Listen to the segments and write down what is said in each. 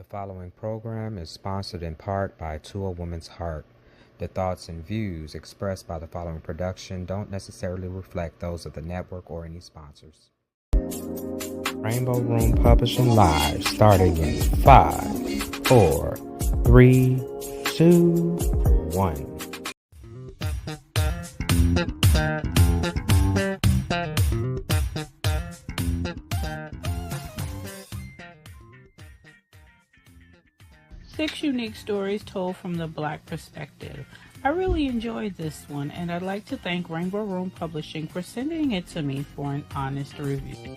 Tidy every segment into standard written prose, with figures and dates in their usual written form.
following program is sponsored in part by To a Woman's Heart. The thoughts and views expressed by the following production don't necessarily reflect those of the network or any sponsors. Rainbow Room Publishing Live, starting in 5, 4, 3, 2, 1. Six unique stories told from the Black perspective. I really enjoyed this one, and I'd like to thank Rainbow Room Publishing for sending it to me for an honest review.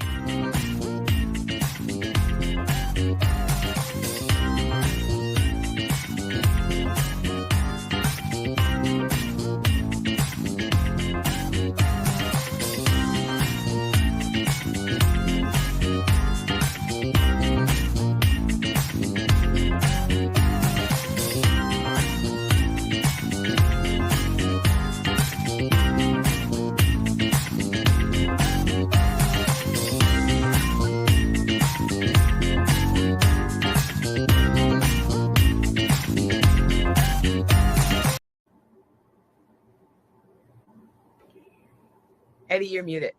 Eddie, you're muted.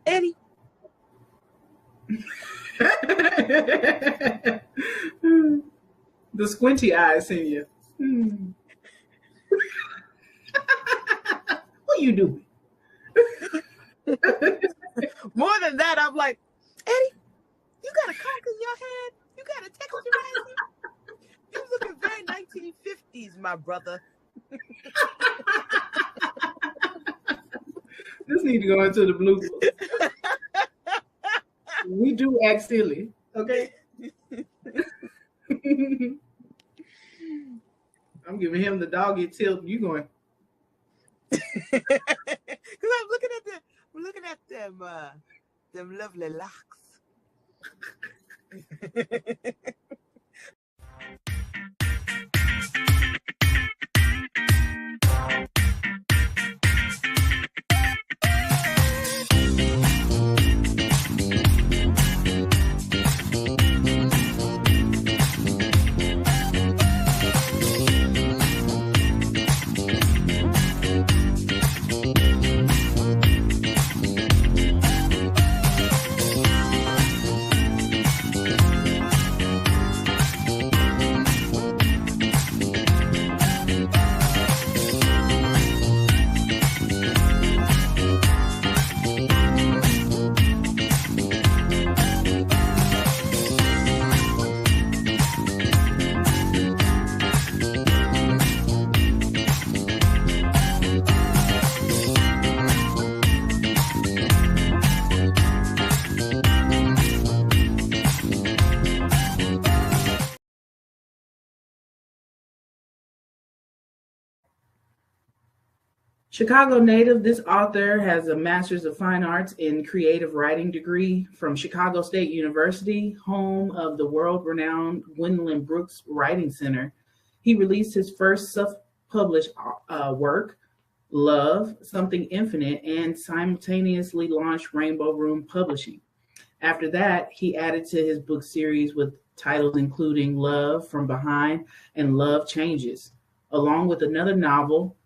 Eddie. The squinty eyes in you. What you doing? More than that, I'm like, Eddie, you got a conch in your head? You got a texture? You looking very 1950s, my brother. This need to go into the blue book. We do act silly, okay? I'm giving him the doggy tilt. You going? Because I'm looking at them lovely locks. Chicago native, this author has a Master's of Fine Arts in Creative Writing degree from Chicago State University, home of the world-renowned Gwendolyn Brooks Writing Center. He released his first self-published work, Love, Something Infinite, and simultaneously launched Rainbow Room Publishing. After that, he added to his book series with titles including Love From Behind and Love Changes, along with another novel,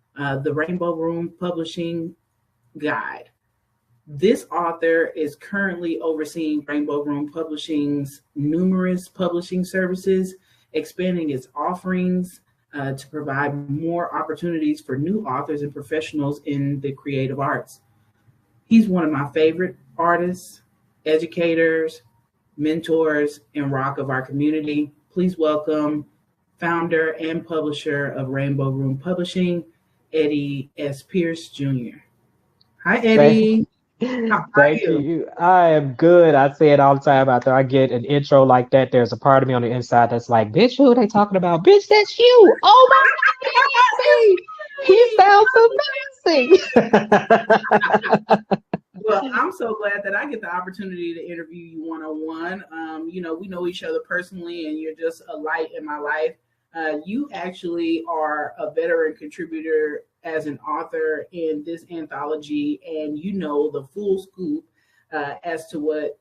the Rainbow Room Publishing Guide. This author is currently overseeing Rainbow Room Publishing's numerous publishing services, expanding its offerings to provide more opportunities for new authors and professionals in the creative arts. He's one of my favorite artists, educators, mentors, and rock of our community. Please welcome founder and publisher of Rainbow Room Publishing, Eddie S. Pierce Jr. Hi, Eddie. How are Thank you? you. I am good. I say it all the time after I get an intro like that. There's a part of me on the inside that's like, bitch, who are they talking about? Bitch, that's you. Oh my God, he sounds amazing. Well, I'm so glad that I get the opportunity to interview you one on one. We know each other personally, and you're just a light in my life. You actually are a veteran contributor as an author in this anthology, and you know the full scoop as to what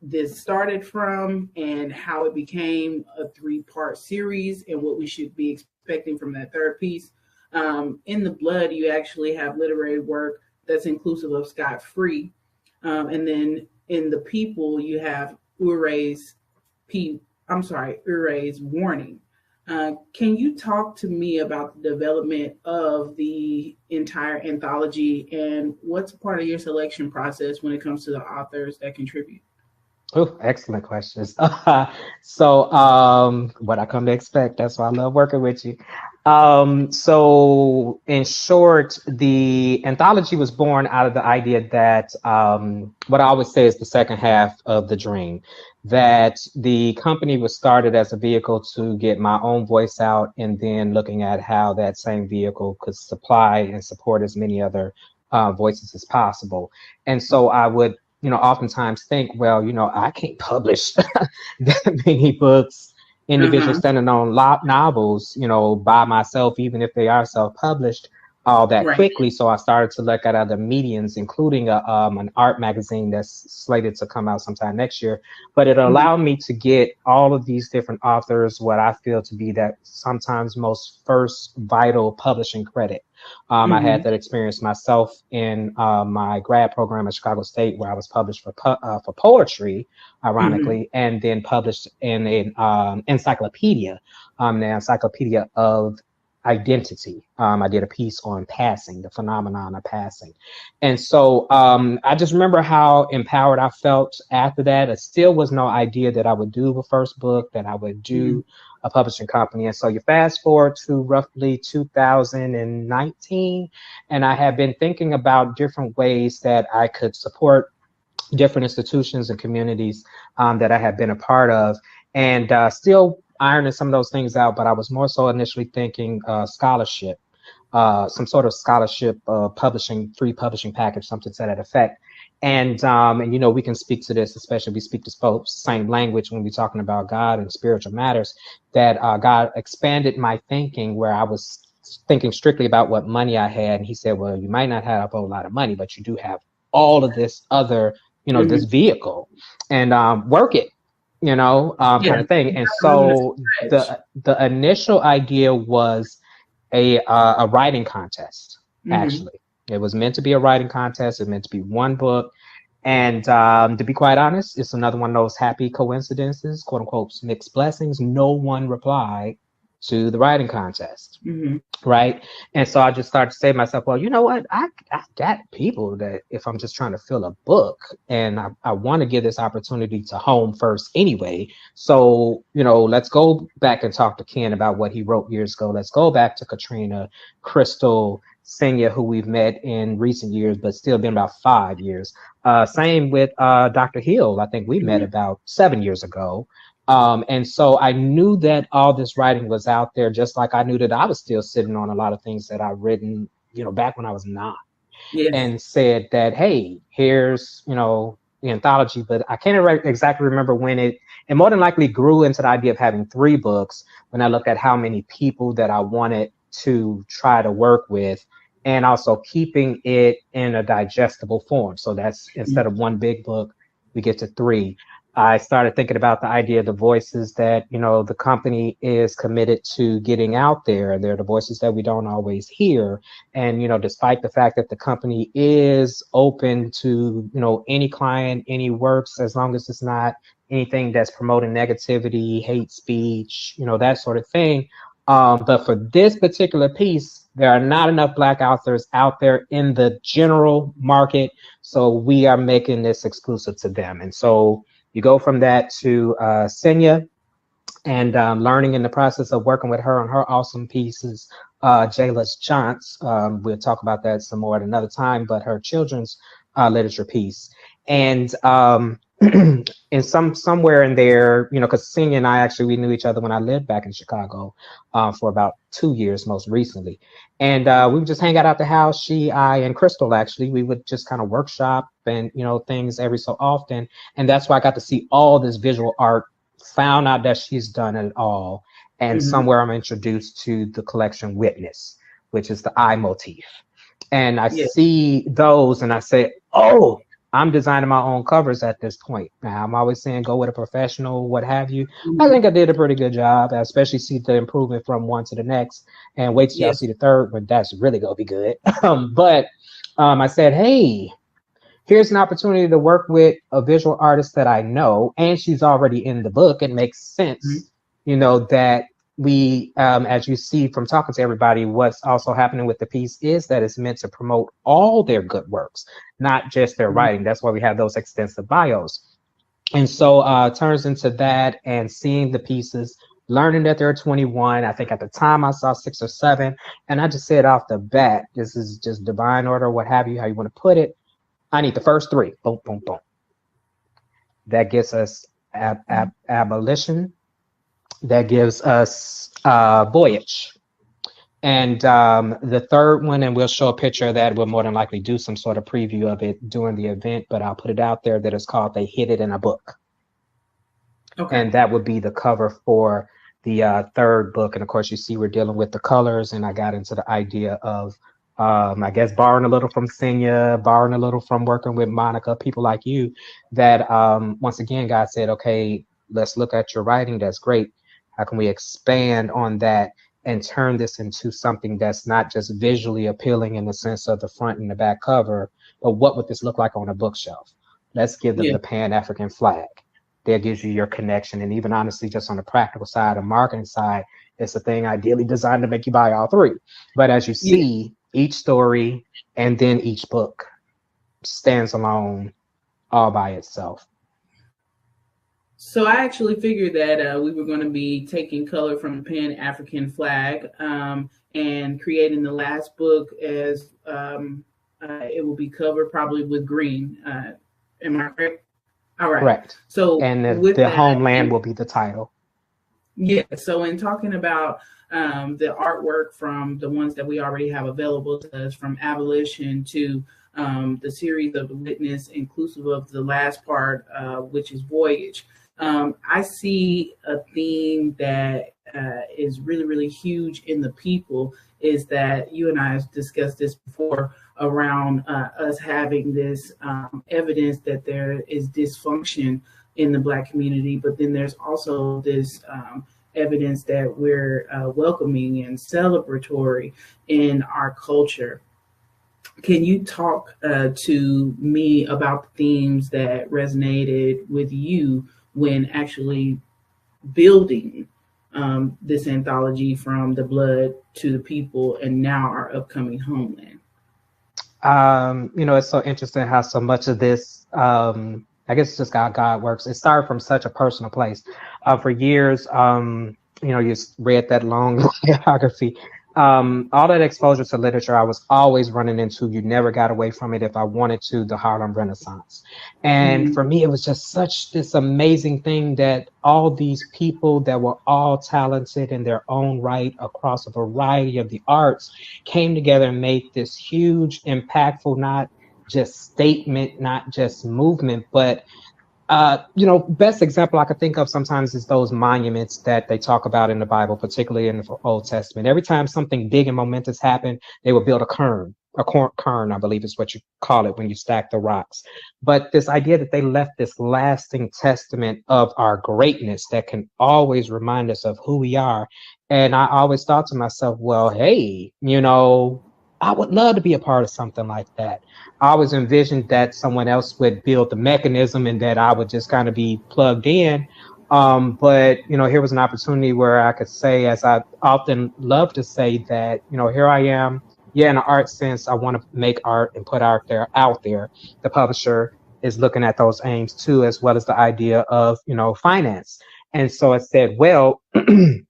this started from and how it became a 3-part series and what we should be expecting from that third piece. In the blood, you actually have literary work that's inclusive of Scott Free. And then in the people, you have Urwy's warning. Can you talk to me about the development of the entire anthology and what's part of your selection process when it comes to the authors that contribute? Oh, excellent questions. What I come to expect, that's why I love working with you. So in short, the anthology was born out of the idea that what I always say is the second half of the dream, that the company was started as a vehicle to get my own voice out, and then looking at how that same vehicle could supply and support as many other voices as possible. And so I would oftentimes think, well, I can't publish that many books, individual Uh-huh. standing on novels, by myself, even if they are self-published, all that Right. quickly. So I started to look at other mediums, including an art magazine that's slated to come out sometime next year. But it Mhm. allowed me to get all of these different authors, what I feel to be that sometimes most first vital publishing credit. I had Mhm. that experience myself in my grad program at Chicago State, where I was published for poetry, Mhm. ironically, and then published in an encyclopedia, the Encyclopedia of Identity. I did a piece on passing, the phenomenon of passing. And so I just remember how empowered I felt after that. It still was no idea that I would do the first book, that I would Mhm. do a publishing company. And so you fast forward to roughly 2019, and I have been thinking about different ways that I could support different institutions and communities that I have been a part of, and still ironing some of those things out. But I was more so initially thinking scholarship, some sort of scholarship publishing, free publishing package, something to that effect. And we can speak to this, especially if we speak the same language when we're talking about God and spiritual matters, that God expanded my thinking where I was thinking strictly about what money I had. And he said, well, you might not have a whole lot of money, but you do have all of this other, this Mhm. vehicle, and work it, Yeah. kind of thing. And Not room to so stretch. the initial idea was a writing contest. Mhm. Actually, it was meant to be a writing contest. It was meant to be one book, and to be quite honest, it's another one of those happy coincidences, quote unquote, mixed blessings. No one replied to the writing contest, Mhm. right? And so I just started to say to myself, well, you know what? I got people that if I'm just trying to fill a book, and I want to give this opportunity to home first anyway. So, let's go back and talk to Ken about what he wrote years ago. Let's go back to Katrina, Crystal, Senya, who we've met in recent years, but still been about 5 years. Same with Dr. Hill. I think we met Mhm. about 7 years ago. And so I knew that all this writing was out there, just like I knew that I was still sitting on a lot of things that I've written, back when I was 9, Yes. and said that, hey, here's, the anthology. But I can't exactly remember when it more than likely grew into the idea of having 3 books when I looked at how many people that I wanted to try to work with, and also keeping it in a digestible form. So that's instead of one big book, we get to 3. I started thinking about the idea of the voices that, the company is committed to getting out there. They're the voices that we don't always hear. And, despite the fact that the company is open to, any client, any works, as long as it's not anything that's promoting negativity, hate speech, that sort of thing. But for this particular piece, there are not enough Black authors out there in the general market. So we are making this exclusive to them. And so you go from that to Senya, and learning in the process of working with her on her awesome pieces. Jayla's Johns, we'll talk about that some more at another time, but her children's literature piece. And and somewhere in there, you know, because Senior and I actually, we knew each other when I lived back in Chicago for about 2 years most recently. And we would just hang out at the house. She, I, and Crystal, actually, we would just kind of workshop and, you know, things every so often. And that's why I got to see all this visual art, found out that she's done it all. And somewhere I'm introduced to the collection Witness, which is the eye motif. And I see those and I say, oh, I'm designing my own covers at this point. Now, I'm always saying go with a professional, what have you. I think I did a pretty good job. I especially see the improvement from one to the next, and wait till y'all see the third one. That's really gonna be good. But I said, hey, here's an opportunity to work with a visual artist that I know, and she's already in the book. It makes sense, you know, that we, as you see from talking to everybody, what's also happening with the piece is that it's meant to promote all their good works, not just their writing. That's why we have those extensive bios. And so it turns into that, and seeing the pieces, learning that there are 21. I think at the time I saw 6 or 7, and I just said off the bat, this is just divine order, what have you, how you want to put it. I need the first 3. Boom, boom, boom. That gets us abolition. That gives us Voyage. And the third one, and we'll show a picture of that. We'll more than likely do some sort of preview of it during the event, but I'll put it out there, that is called They Hid It in a Book. Okay. And that would be the cover for the third book. And of course, you see we're dealing with the colors, and I got into the idea of, I guess, borrowing a little from Senya, borrowing a little from working with Monica, people like you, that once again, God said, okay, let's look at your writing. That's great. How can we expand on that and turn this into something that's not just visually appealing in the sense of the front and the back cover, but what would this look like on a bookshelf? Let's give them the Pan-African flag. That gives you your connection. And even honestly, just on the practical side, the marketing side, it's a thing ideally designed to make you buy all 3. But as you see, each story and then each book stands alone all by itself. So I actually figured that we were going to be taking color from the Pan-African flag and creating the last book as it will be covered probably with green. Am I correct? All right. Correct. So and the Homeland will be the title. Yeah. So in talking about the artwork from the ones that we already have available to us, from Abolition to the series of The Witness, inclusive of the last part, which is Voyage. I see a theme that is really, really huge in the people, is that you and I have discussed this before around us having this evidence that there is dysfunction in the Black community, but then there's also this evidence that we're welcoming and celebratory in our culture. Can you talk to me about the themes that resonated with you when actually building this anthology, From the Blood to the People, and now our upcoming Homeland? You know, it's so interesting how so much of this, I guess it's just how God works. It started from such a personal place. For years, you know, you read that long biography. All that exposure to literature, I was always running into, you never got away from it if I wanted to, the Harlem Renaissance. And for me, it was just such this amazing thing that all these people that were all talented in their own right across a variety of the arts came together and made this huge, impactful, not just statement, not just movement, but you know, best example I could think of sometimes is those monuments that they talk about in the Bible, particularly in the Old Testament. Every time something big and momentous happened, they would build a cairn, I believe is what you call it when you stack the rocks. But this idea that they left this lasting testament of our greatness that can always remind us of who we are. And I always thought to myself, well, hey, you know, I would love to be a part of something like that. I always envisioned that someone else would build the mechanism and that I would just kind of be plugged in. But, you know, here was an opportunity where I could say, as I often love to say, that, you know, here I am. Yeah, in an art sense, I want to make art and put art out there. The publisher is looking at those aims too, as well as the idea of, you know, finance. And so I said, well, you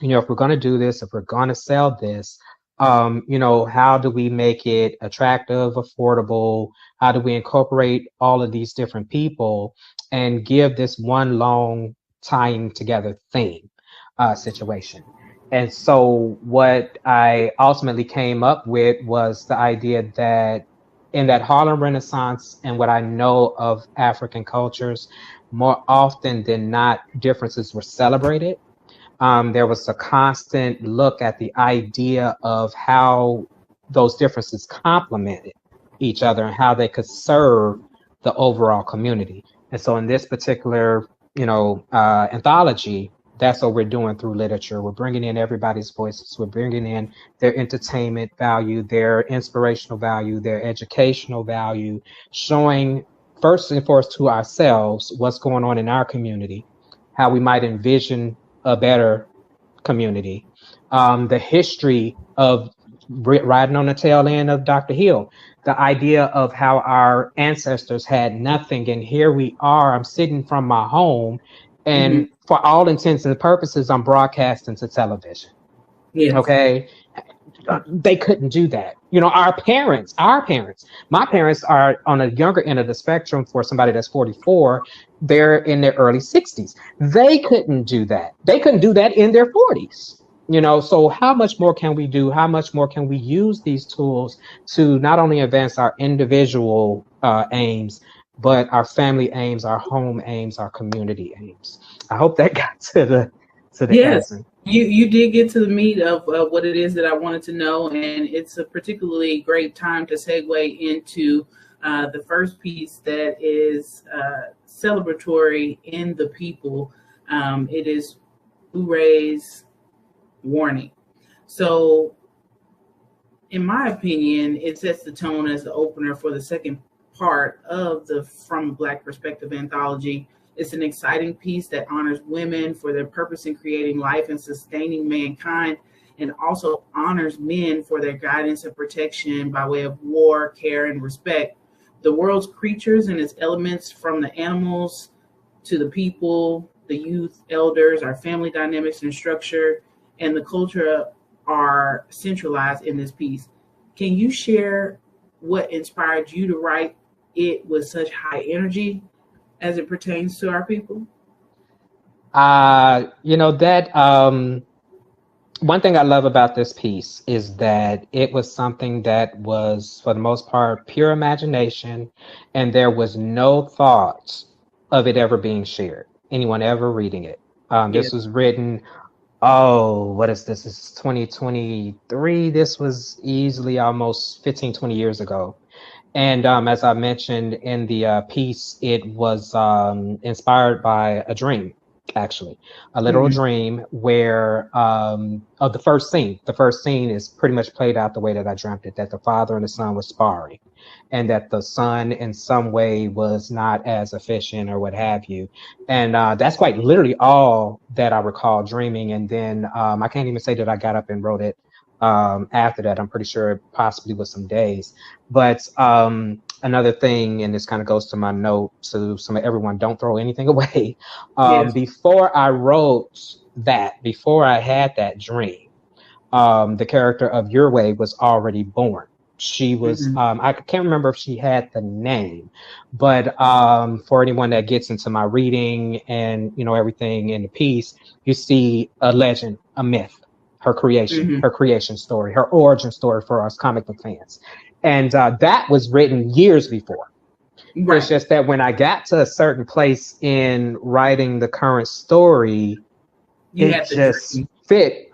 know, if we're going to do this, if we're going to sell this, How do we make it attractive, affordable? How do we incorporate all of these different people and give this one long tying together theme situation? And so what I ultimately came up with was the idea that in that Harlem Renaissance and what I know of African cultures, more often than not, differences were celebrated. There was a constant look at the idea of how those differences complemented each other and how they could serve the overall community. And so in this particular, anthology, that's what we're doing through literature. We're bringing in everybody's voices. We're bringing in their entertainment value, their inspirational value, their educational value, showing first and foremost to ourselves what's going on in our community, how we might envision a better community, the history of riding on the tail end of Dr. Hill, the idea of how our ancestors had nothing, and here we are, I'm sitting from my home, and for all intents and purposes, I'm broadcasting to television. Yes. Okay. They couldn't do that. Our parents, my parents are on a younger end of the spectrum for somebody that's 44. They're in their early 60s. They couldn't do that. They couldn't do that in their 40s. So how much more can we do? How much more can we use these tools to not only advance our individual aims, but our family aims, our home aims, our community aims? I hope that got to the yes. answer. You did get to the meat of what it is that I wanted to know, and it's a particularly great time to segue into the first piece that is celebratory in the people. It is Urwy's warning. So, in my opinion, it sets the tone as the opener for the second part of the From a Black Perspective anthology. It's an exciting piece that honors women for their purpose in creating life and sustaining mankind, and also honors men for their guidance and protection by way of war, care, and respect. The world's creatures and its elements, from the animals to the people, the youth, elders, our family dynamics and structure, and the culture are centralized in this piece. Can you share what inspired you to write it with such high energy as it pertains to our people? One thing I love about this piece is that it was something that was, for the most part, pure imagination, and there was no thought of it ever being shared, anyone ever reading it. This was written, what is this? This is 2023. This was easily almost 15, 20 years ago. And as I mentioned in the piece, it was inspired by a dream, actually, a literal dream where of the first scene. The first scene is pretty much played out the way that I dreamt it, that the father and the son was sparring, and that the son in some way was not as efficient or what have you. And that's quite literally all that I recall dreaming. And then I can't even say that I got up and wrote it after that. I'm pretty sure it possibly was some days. But another thing, and this kind of goes to my note to everyone, don't throw anything away. Before I wrote that, before I had that dream, the character of Urwy was already born. She was, I can't remember if she had the name, but for anyone that gets into my reading and, everything in the piece, you see a legend, a myth, her creation, her creation story, her origin story for us comic book fans. And that was written years before. Right. It's just that when I got to a certain place in writing the current story, it just fit.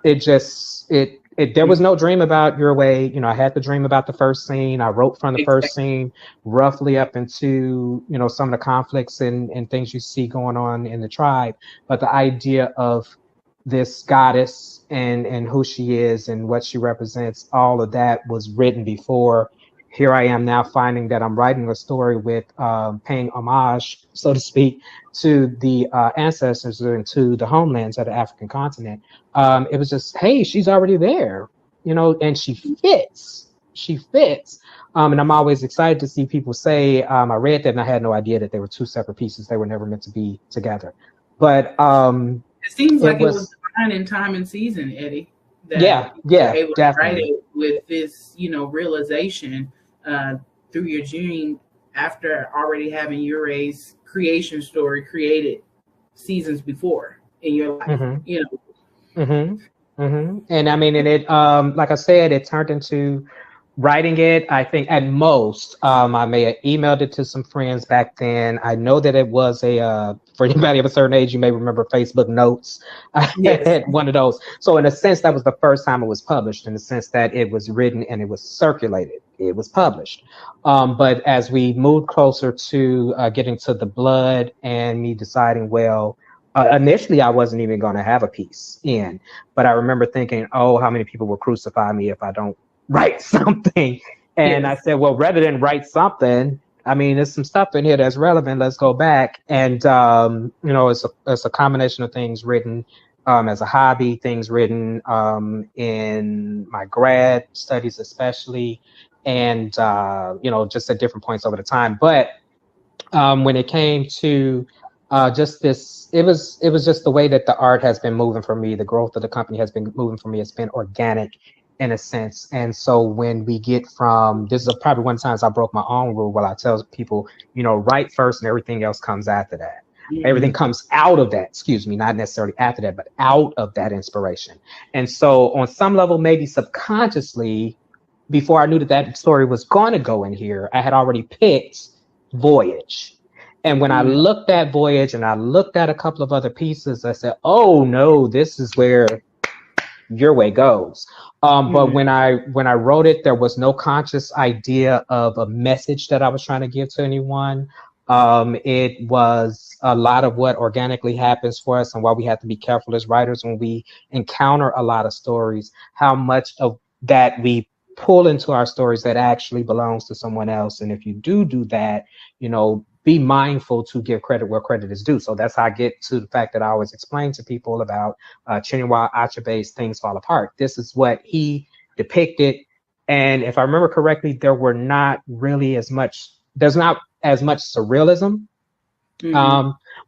There was no dream about Urwy. I had the dream about the first scene. I wrote from the first scene roughly up into, some of the conflicts and things you see going on in the tribe. But the idea of this goddess and who she is and what she represents, all of that was written before. Here I am now finding that I'm writing a story with paying homage, so to speak, to the ancestors and to the homelands of the African continent. It was just, hey, she's already there, and she fits. She fits. And I'm always excited to see people say, I read that and I had no idea that they were two separate pieces. They were never meant to be together. But it seems like it was divine in time and season, Eddie. that you're able to write definitely. it with this, realization through your dream after already having Urwy's creation story created seasons before in your life. And I mean, and it, like I said, it turned into writing it. I think at most, I may have emailed it to some friends back then. I know that it was for anybody of a certain age, you may remember Facebook Notes. I had one of those. So in a sense, that was the first time it was published, in the sense that it was written and it was circulated. It was published. But as we moved closer to getting to the blood and me deciding, well, initially I wasn't even going to have a piece in, but I remember thinking, oh, how many people will crucify me if I don't write something. And I said, well, rather than write something, I mean, there's some stuff in here that's relevant. Let's go back. And, it's a combination of things written as a hobby, things written in my grad studies, especially, and, just at different points over the time. But when it came to just this, it was just the way that the art has been moving for me. The growth of the company has been moving for me. It's been organic in a sense. And so when we get from, this is probably one of the times I broke my own rule where I tell people, write first and everything else comes after that. Everything comes out of that, not necessarily after that, but out of that inspiration. And so on some level, maybe subconsciously, before I knew that story was going to go in here, I had already picked Voyage. And when I looked at Voyage and I looked at a couple of other pieces, I said, oh no, this is where Your Way goes. But when I wrote it, there was no conscious idea of a message that I was trying to give to anyone. It was a lot of what organically happens for us, and why we have to be careful as writers when we encounter a lot of stories, how much of that we pull into our stories that actually belongs to someone else. And if you do that, be mindful to give credit where credit is due. So that's how I get to the fact that I always explain to people about Chinua Achebe's Things Fall Apart. This is what he depicted. And if I remember correctly, there's not as much surrealism.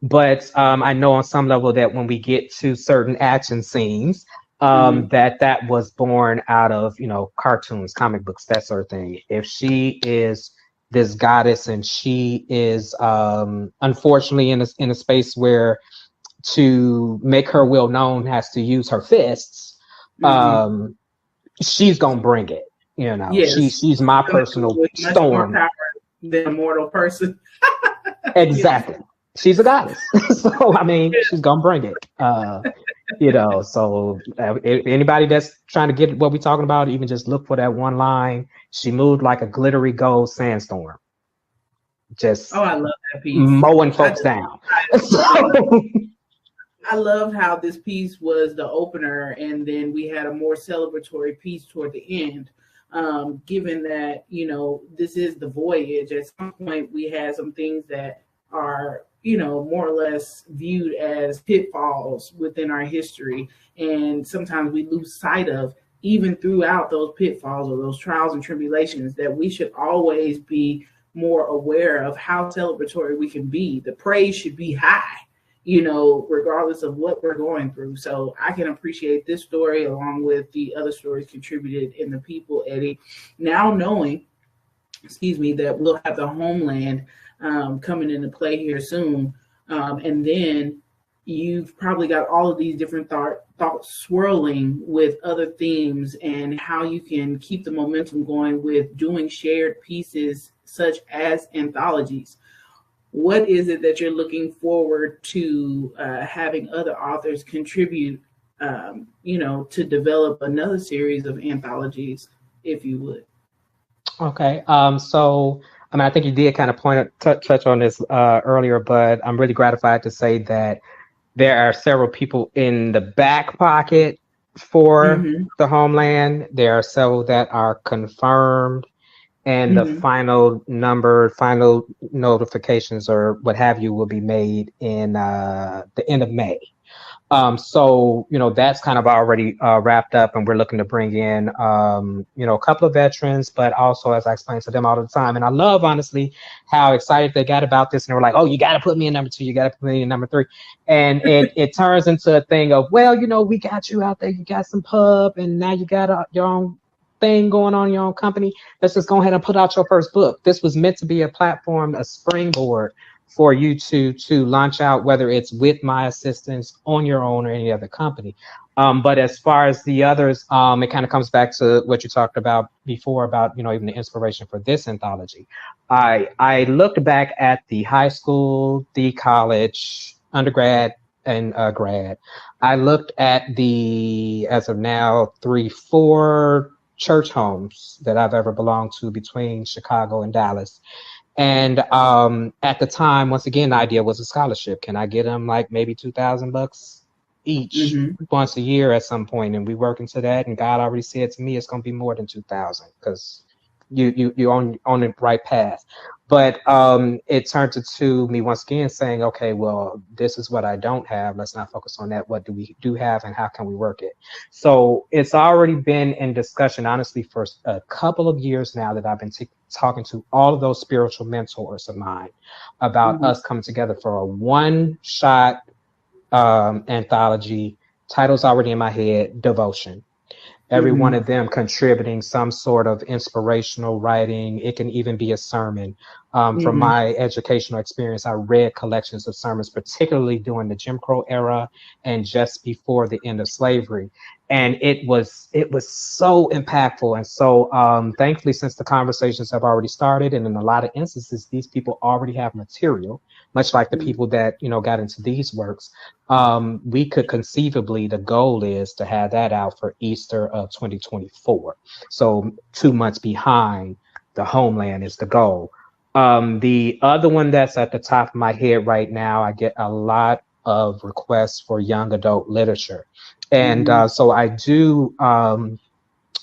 But I know on some level that when we get to certain action scenes, that was born out of, cartoons, comic books, that sort of thing. If she is this goddess and she is unfortunately in a space where to make her will known has to use her fists, she's gonna bring it. She's my personal storm. The immortal person. Exactly. She's a goddess. So I mean, she's gonna bring it. So anybody that's trying to get what we're talking about, even just look for that one line. She moved like a glittery gold sandstorm. Just I love that piece. Mowing folks down. I love how this piece was the opener, and then we had a more celebratory piece toward the end. Given that, this is the voyage, at some point we had some things that are, more or less viewed as pitfalls within our history. And sometimes we lose sight of, even throughout those pitfalls or those trials and tribulations, that we should always be more aware of how celebratory we can be. The praise should be high, regardless of what we're going through. So I can appreciate this story along with the other stories contributed in the people, Eddie. Now knowing, that we'll have the Homeland coming into play here soon. And then you've probably got all of these different thoughts swirling with other themes, and how you can keep the momentum going with doing shared pieces such as anthologies. What is it that you're looking forward to having other authors contribute, to develop another series of anthologies, if you would? Okay. So, I think you did kind of touch on this earlier, but I'm really gratified to say that there are several people in the back pocket for the Homeland. There are several that are confirmed. And the final notifications or what have you will be made in the end of May. So, that's kind of already wrapped up, and we're looking to bring in, a couple of veterans, but also, as I explain to them all the time. And I love, honestly, how excited they got about this. And they were like, oh, you got to put me in number 2. You got to put me in number 3. And it turns into a thing of, well, we got you out there. You got some pub, and now you got your own thing going on in your own company. Let's just go ahead and put out your first book. This was meant to be a platform, a springboard for you to launch out, whether it's with my assistance, on your own, or any other company. But as far as the others, it kind of comes back to what you talked about before about, even the inspiration for this anthology. I looked back at the high school, the college, undergrad, and grad. I looked at the, as of now, 3-4 church homes that I've ever belonged to between Chicago and Dallas. And at the time, once again, the idea was a scholarship. Can I get them like maybe $2,000 each once a year at some point? And we work into that. And God already said to me, it's going to be more than 2,000 because you're on the right path. But it turned to me once again saying, okay, well, this is what I don't have. Let's not focus on that. What do we do have, and how can we work it? So it's already been in discussion, honestly, for a couple of years now that I've been talking to all of those spiritual mentors of mine about us coming together for a one-shot anthology. Title's already in my head, Devotion. Every one of them contributing some sort of inspirational writing. It can even be a sermon. From my educational experience, I read collections of sermons, particularly during the Jim Crow era and just before the end of slavery. And it was so impactful. And so thankfully, since the conversations have already started, and in a lot of instances, these people already have material, much like the people that, got into these works, we could conceivably, the goal is to have that out for Easter of 2024. So 2 months behind the Homeland is the goal. The other one that's at the top of my head right now, I get a lot of requests for young adult literature. And so I do have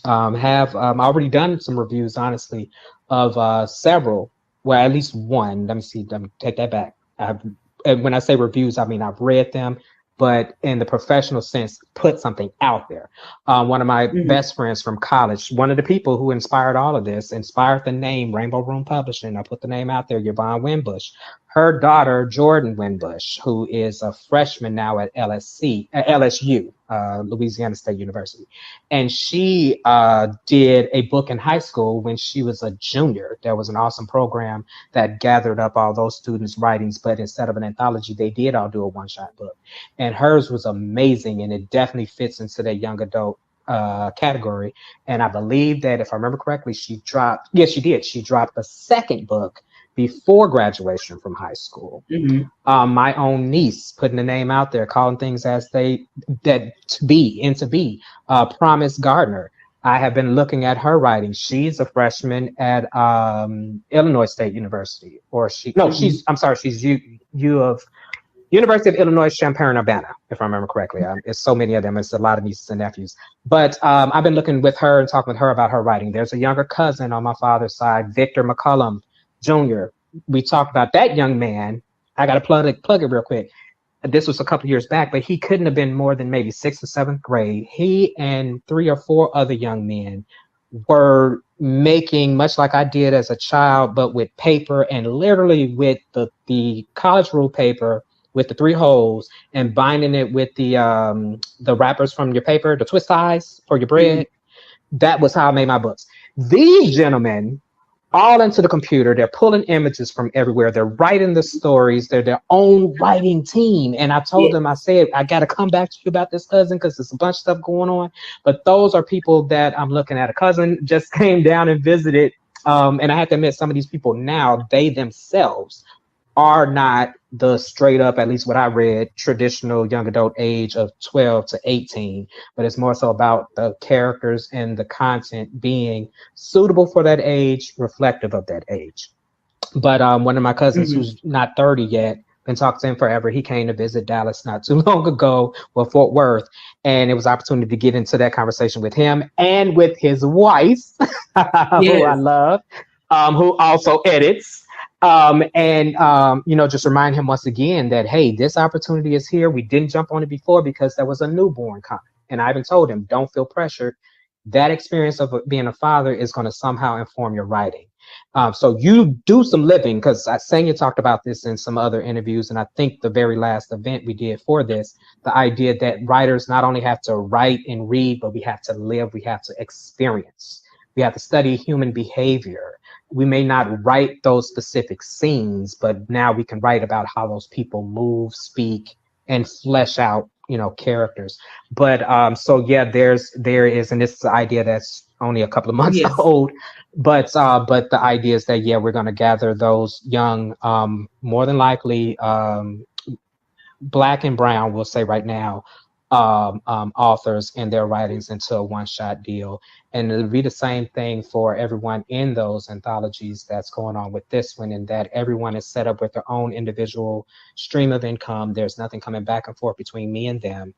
already done some reviews, honestly, of several, well, at least one. Let me take that back. And when I say reviews, I mean I've read them, but in the professional sense, put something out there. One of my best friends from college, one of the people who inspired all of this, inspired the name Rainbow Room Publishing. I put the name out there, Yvonne Winbush. Her daughter, Jordan Winbush, who is a freshman now at LSU, Louisiana State University. And she did a book in high school when she was a junior. There was an awesome program that gathered up all those students' writings, but instead of an anthology, they did all do a one-shot book. And hers was amazing, and it definitely fits into that young adult category. And I believe that, if I remember correctly, she dropped the second book before graduation from high school. My own niece, putting the name out there, calling things as to be, Promise Gardner. I have been looking at her writing. She's a freshman at Illinois State University, she's University of Illinois Champaign-Urbana, if I remember correctly. It's so many of them. It's a lot of nieces and nephews. But I've been looking with her and talking with her about her writing. There's a younger cousin on my father's side, Victor McCullum Jr. We talked about that young man. I got to plug it real quick. This was a couple years back, but he couldn't have been more than maybe 6th or 7th grade. He and 3 or 4 other young men were making, much like I did as a child, but with paper and literally with the college rule paper with the 3 holes and binding it with the wrappers from your paper, the twist ties for your bread. That was how I made my books. These gentlemen, all into the computer, they're pulling images from everywhere. They're writing the stories. They're their own writing team. And I told them, I said, I got to come back to you about this, cousin, because there's a bunch of stuff going on. But those are people that I'm looking at. A cousin just came down and visited. And I have to admit, some of these people now, they themselves are not the straight up, at least what I read, traditional young adult age of 12 to 18, but it's more so about the characters and the content being suitable for that age, reflective of that age. But one of my cousins who's not 30 yet, been talking to him forever, he came to visit Dallas not too long ago, Fort Worth, and it was an opportunity to get into that conversation with him and with his wife, who I love, who also edits. Just remind him once again that, hey, this opportunity is here. We didn't jump on it before because there was a newborn coming. And I even told him, don't feel pressured. That experience of being a father is going to somehow inform your writing. So you do some living, because Sanya talked about this in some other interviews. And I think the very last event we did for this, the idea that writers not only have to write and read, but we have to live, we have to experience. We have to study human behavior. We may not write those specific scenes, but now we can write about how those people move, speak, and flesh out, characters. But there is, and this is the idea that's only a couple of months old. But the idea is that we're going to gather those young, more than likely, Black and brown, we'll say right now, authors and their writings into a one-shot deal. And it'll be the same thing for everyone in those anthologies that's going on with this one, in that everyone is set up with their own individual stream of income. There's nothing coming back and forth between me and them.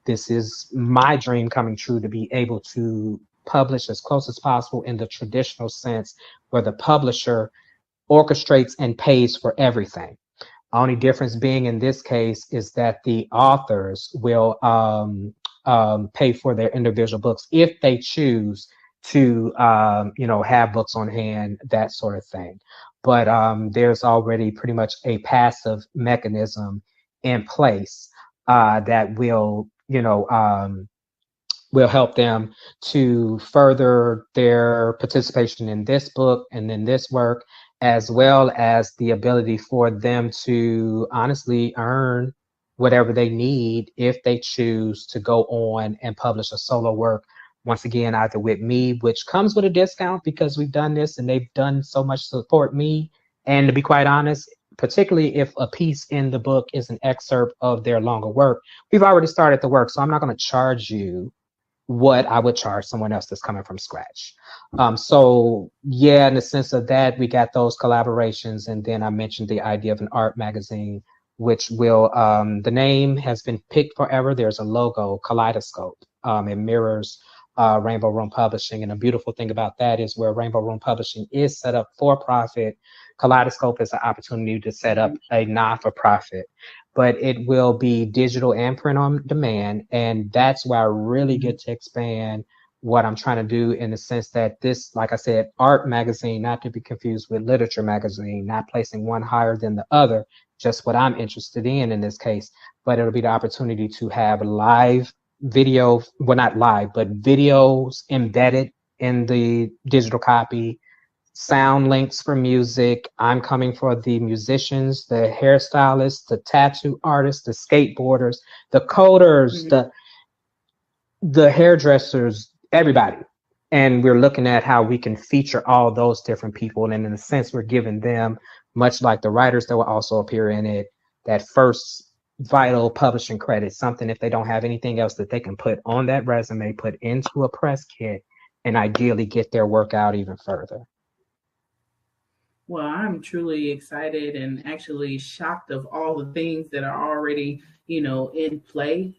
This is my dream coming true, to be able to publish as close as possible in the traditional sense, where the publisher orchestrates and pays for everything. Only difference being in this case is that the authors will pay for their individual books if they choose to, have books on hand, that sort of thing. But there's already pretty much a passive mechanism in place that will help them to further their participation in this book and in this work, as well as the ability for them to honestly earn whatever they need if they choose to go on and publish a solo work, once again, either with me, which comes with a discount because we've done this and they've done so much to support me. And to be quite honest, particularly if a piece in the book is an excerpt of their longer work, we've already started the work, so I'm not going to charge you what I would charge someone else that's coming from scratch. In the sense of that, we got those collaborations. And then I mentioned the idea of an art magazine, which will, the name has been picked forever. There's a logo, Kaleidoscope. It mirrors Rainbow Room Publishing. And the beautiful thing about that is, where Rainbow Room Publishing is set up for profit, Kaleidoscope is an opportunity to set up a not-for-profit. But it will be digital and print on demand. And that's where I really get to expand what I'm trying to do, in the sense that this, like I said, art magazine, not to be confused with literature magazine, not placing one higher than the other, just what I'm interested in this case. But it'll be the opportunity to have live video, well, not live, but videos embedded in the digital copy, sound links for music. I'm coming for the musicians, the hairstylists, the tattoo artists, the skateboarders, the coders, the hairdressers, everybody. And we're looking at how we can feature all those different people. And in a sense, we're giving them, much like the writers that will also appear in it, that first vital publishing credit, something if they don't have anything else that they can put on that resume, put into a press kit, and ideally get their work out even further. Well, I'm truly excited and actually shocked of all the things that are already, in play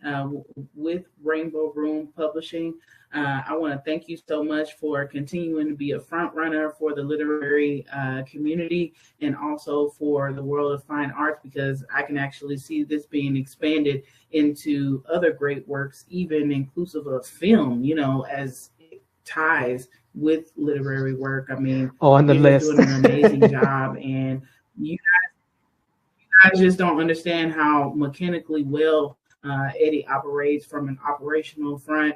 with Rainbow Room Publishing. I want to thank you so much for continuing to be a front runner for the literary community, and also for the world of fine arts, because I can actually see this being expanded into other great works, even inclusive of film, as it ties with literary work. I mean, on the list, doing an amazing job, and you guys just don't understand how mechanically well Eddie operates from an operational front,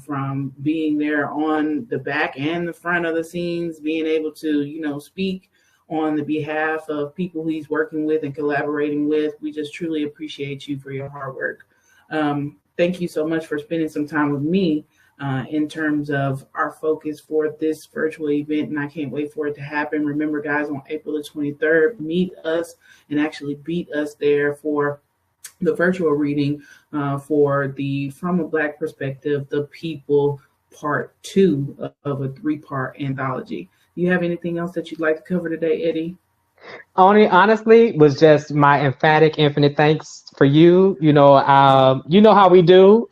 from being there on the back and the front of the scenes, being able to, speak on the behalf of people he's working with and collaborating with. We just truly appreciate you for your hard work. Thank you so much for spending some time with me in terms of our focus for this virtual event, and I can't wait for it to happen. Remember, guys, on April the 23rd, meet us and actually beat us there for the virtual reading for the From a Black Perspective, The People, Part 2 of a 3-part anthology. Do you have anything else that you'd like to cover today, Eddie? Only honestly was just my emphatic infinite thanks for you. You know how we do.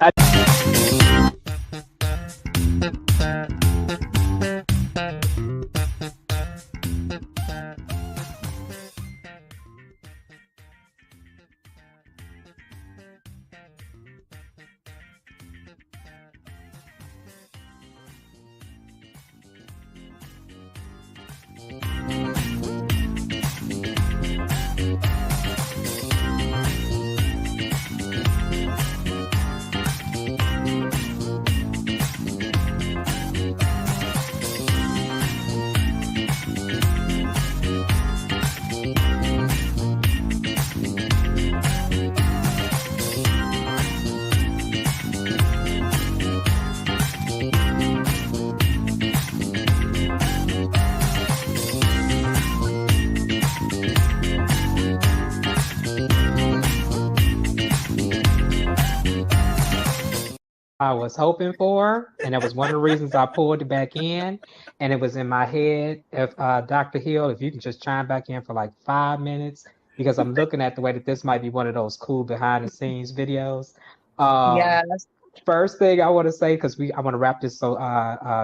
I was hoping for, and that was one of the reasons I pulled it back in. And it was in my head. If Dr. Hill, if you can just chime back in for like 5 minutes, because I'm looking at the way that this might be one of those cool behind the scenes videos. Yes. First thing I want to say, because I want to wrap this so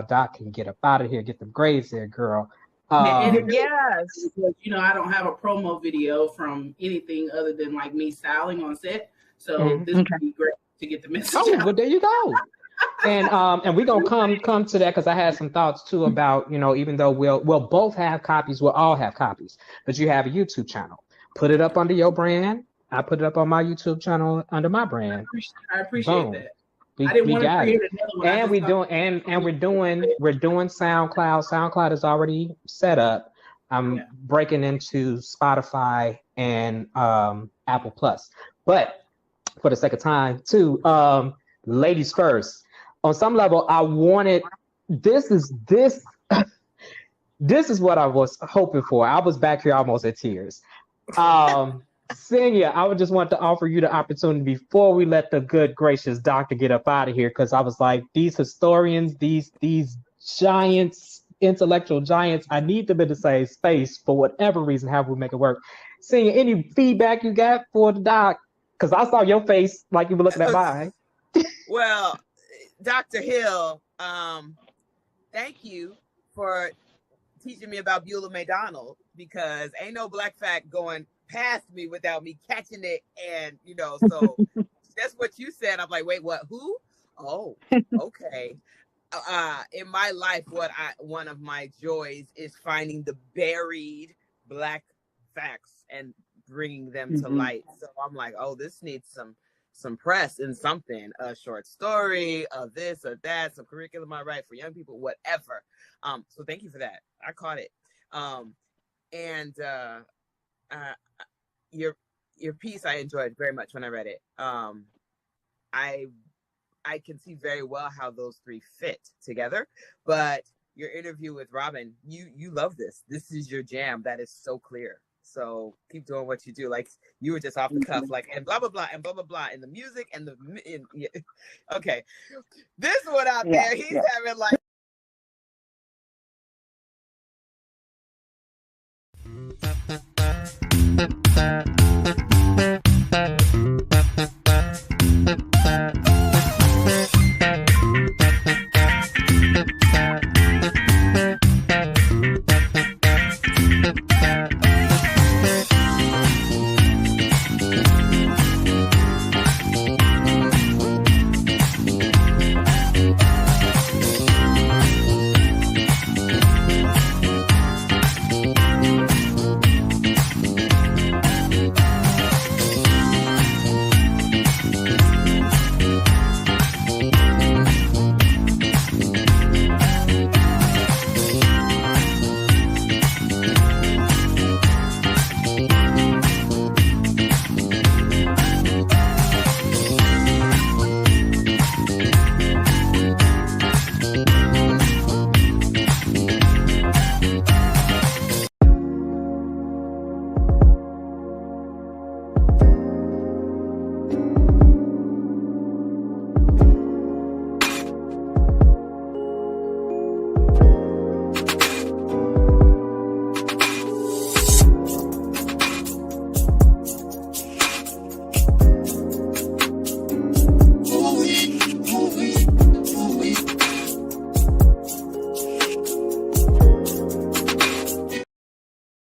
Doc can get up out of here, get them grades there, girl. Yes. You know, I don't have a promo video from anything other than like me styling on set. So this would be great to get the message out. Well, there you go. And we're gonna come to that, because I had some thoughts too about, you know, even though we'll both have copies, we'll all have copies, but you have a YouTube channel. Put it up under your brand. I put it up on my YouTube channel under my brand. I appreciate that. I didn't want to create another one. And we're doing SoundCloud. SoundCloud is already set up. I'm breaking into Spotify and Apple Plus. But for the sake of time, too, ladies first. On some level, I wanted this is what I was hoping for. I was back here almost in tears. Senior, I would just want to offer you the opportunity before we let the good gracious doctor get up out of here, because I was like, these historians, these giants, intellectual giants, I need them in the same space for whatever reason. How we make it work? Senior, any feedback you got for the doc? Because I saw your face like you were looking at mine. Well, Dr. Hill, thank you for teaching me about Beulah McDonald, because ain't no black fact going past me without me catching it. And, you know, so that's what you said. I'm like, wait, what? Who? Oh, okay. In my life, one of my joys is finding the buried black facts and bringing them to light. So I'm like, oh, this needs some press and something, a short story of this or that, some curriculum I write for young people, whatever. So thank you for that. I caught it. Your piece I enjoyed very much when I read it. I can see very well how those three fit together, but your interview with Robyn, you love this. This is your jam. That is so clear. So keep doing what you do. Like you were just off the cuff, like, and blah, blah, blah, and blah, blah, blah, and the music and okay. This one out there, he's having like